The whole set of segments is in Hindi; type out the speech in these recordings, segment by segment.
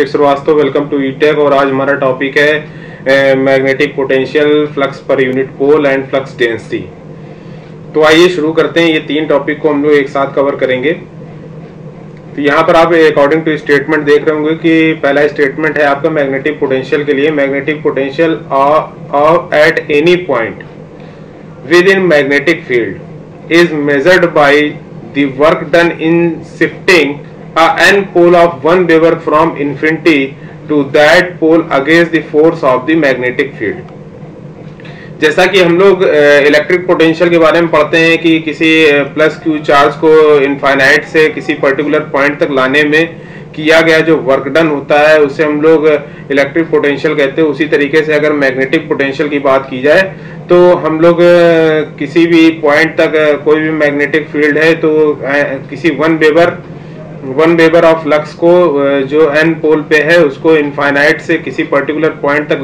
Srivastava, welcome to ईटेक। और आज हमारा टॉपिक है magnetic potential, flux per unit pole and flux density. तो आइए शुरू करते हैं। ये तीन टॉपिक को हम लोग एक साथ कवर करेंगे। तो यहाँ पर आप अकॉर्डिंग टू स्टेटमेंट देख रहे होंगे कि पहला स्टेटमेंट है आपका मैग्नेटिक पोटेंशियल के लिए। Magnetic potential at any point with in magnetic field is measured by the work done in shifting n pole of 1 Weber from infinity to that pole against the force of the magnetic field। जैसा कि हम लोग इलेक्ट्रिक पोटेंशियल के बारे में पढ़ते हैं कि किसी प्लस क्यू चार्ज को इनफाइनाइट से किसी पर्टिकुलर पॉइंट तक लाने में किया गया जो वर्क डन होता है उसे हम लोग इलेक्ट्रिक पोटेंशियल कहते हैं। उसी तरीके से अगर मैग्नेटिक पोटेंशियल की बात की जाए तो हम लोग किसी भी पॉइंट तक कोई भी मैग्नेटिक फील्ड है तो किसी 1 वेबर ऑफ फ्लक्स को जो एन पोल पे है उसको इनफाइनाइट से किसी पर्टिकुलर पॉइंट तक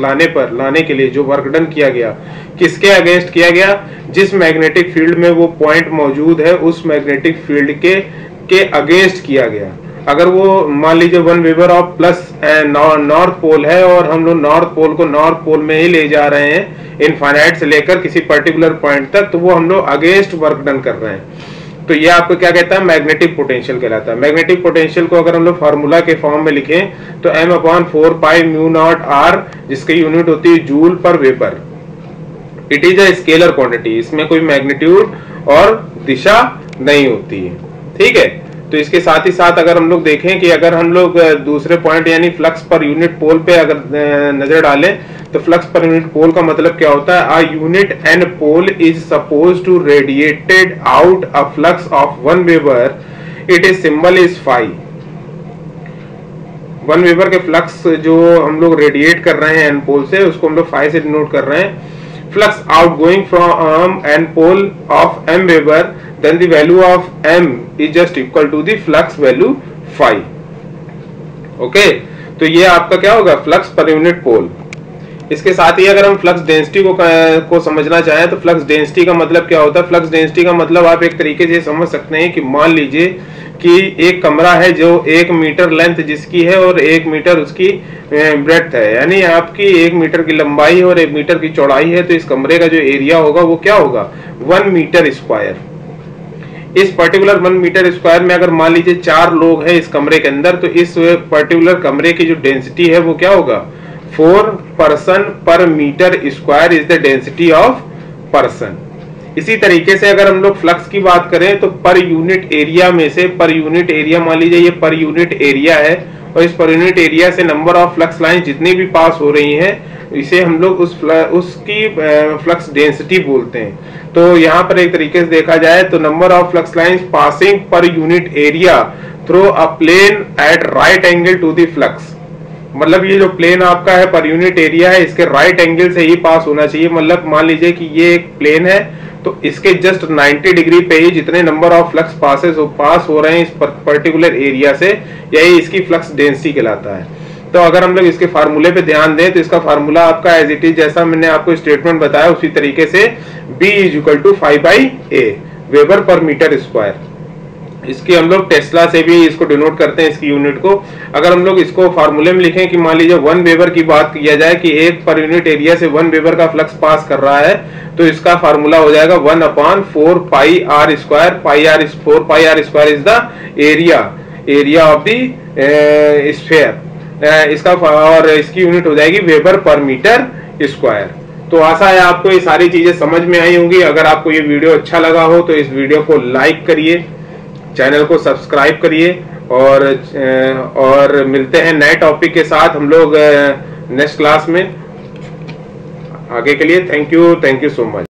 लाने के लिए जो वर्क डन किया गया, किसके अगेंस्ट किया गया? जिस मैग्नेटिक फील्ड में वो पॉइंट मौजूद है उस मैग्नेटिक फील्ड के अगेंस्ट किया गया। अगर वो मान लीजिए 1 weber of plus north pole है और हम लोग नॉर्थ पोल को नॉर्थ पोल में ही ले जा रहे हैं इनफाइनाइट से लेकर किसी पर्टिकुलर पॉइंट तक, तो वो हम लोग अगेंस्ट वर्क डन कर रहे हैं। तो ये आपको क्या कहता है? मैग्नेटिक पोटेंशियल कहलाता है। मैग्नेटिक पोटेंशियल को अगर हम लोग फार्मूला के फॉर्म में लिखें तो m/4πμ0r, जिसकी यूनिट होती है जूल पर weber. It is a scalar quantity, इसमें कोई मैग्नीट्यूड और दिशा नहीं होती है। ठीक है, तो इसके साथ ही साथ अगर हम लोग देखें कि अगर हम लोग दूसरे पॉइंट यानी फ्लक्स पर यूनिट पोल पे अगर नजर डालें तो फ्लक्स पर यूनिट पोल का मतलब क्या होता है? A unit N pole is suppose to radiated out a flux of 1 weber, it is symbol is phi. 1 weber के फ्लक्स जो हम लोग रेडिएट कर रहे हैं एन पोल से उसको हम लोग फाई से डिनोट कर रहे हैं। Flux outgoing from N pole of m weber, then the value of m is just equal to the flux value phi। Okay, तो ये आपका क्या होगा? फ्लक्स पर यूनिट पोल। इसके साथ ही अगर हम फ्लक्स डेंसिटी को समझना चाहें तो फ्लक्स डेंसिटी का मतलब क्या होता है? फ्लक्स डेंसिटी का मतलब आप एक तरीके से समझ सकते हैं कि मान लीजिए कि एक कमरा है जो 1 मीटर लेंथ जिसकी है और 1 मीटर उसकी ब्रेड्थ है, यानी आपकी 1 मीटर की लंबाई और 1 मीटर की चौड़ाई है, तो इस कमरे का जो एरिया होगा वो क्या होगा? 1 मीटर स्क्वायर। इस पर्टिकुलर 1 मीटर स्क्वायर में अगर मान लीजिए 4 लोग हैं इस कमरे के अंदर, तो इस पर्टिकुलर कमरे की जो डेंसिटी है वो क्या होगा? 4 person per meter square is the density of person. इसी तरीके से अगर हम लोग फ्लक्स की बात करें तो पर यूनिट एरिया में से, पर यूनिट एरिया मान लीजिए ये पर यूनिट एरिया है और इस पर यूनिट एरिया से नंबर ऑफ फ्लक्स लाइन जितनी भी पास हो रही हैं इसे हम लोग उसकी फ्लक्स डेंसिटी बोलते हैं। तो यहाँ पर एक तरीके से देखा जाए तो number of flux lines passing per unit area through a plane at right angle to the flux, मतलब ये जो प्लेन आपका है पर यूनिट एरिया है इसके राइट एंगल से ही पास होना चाहिए। मतलब मान लीजिए कि ये एक प्लेन है तो इसके जस्ट 90 डिग्री पे ही जितने नंबर ऑफ फ्लक्स पास हो रहे हैं इस पर्टिकुलर एरिया से, यही इसकी फ्लक्स डेंसिटी कहलाता है। तो अगर हम लोग इसके फार्मूले पे ध्यान दें तो इसका फार्मूला आपका एज इट इज जैसा मैंने आपको स्टेटमेंट बताया उसी तरीके से B = 5/A weber per meter square. इसकी हम लोग टेस्ला से भी इसको डिनोट करते हैं इसकी यूनिट को। अगर हम लोग इसको फार्मूले में लिखें कि मान लीजिए 1 वेबर की बात किया जाए कि एक पर यूनिट एरिया से 1 वेबर का फ्लक्स पास कर रहा है तो इसका फार्मूला हो जाएगा 1/4πr²। 4πr² is the area of the sphere. इसका और इसकी यूनिट हो जाएगी वेबर पर मीटर स्क्वायर। तो आशा है आपको ये सारी चीजें समझ में आई होंगी। अगर आपको ये वीडियो अच्छा लगा हो तो इस वीडियो को लाइक करिए, चैनल को सब्सक्राइब करिए और मिलते हैं नए टॉपिक के साथ हम लोग नेक्स्ट क्लास में। आगे के लिए थैंक यू सो मच।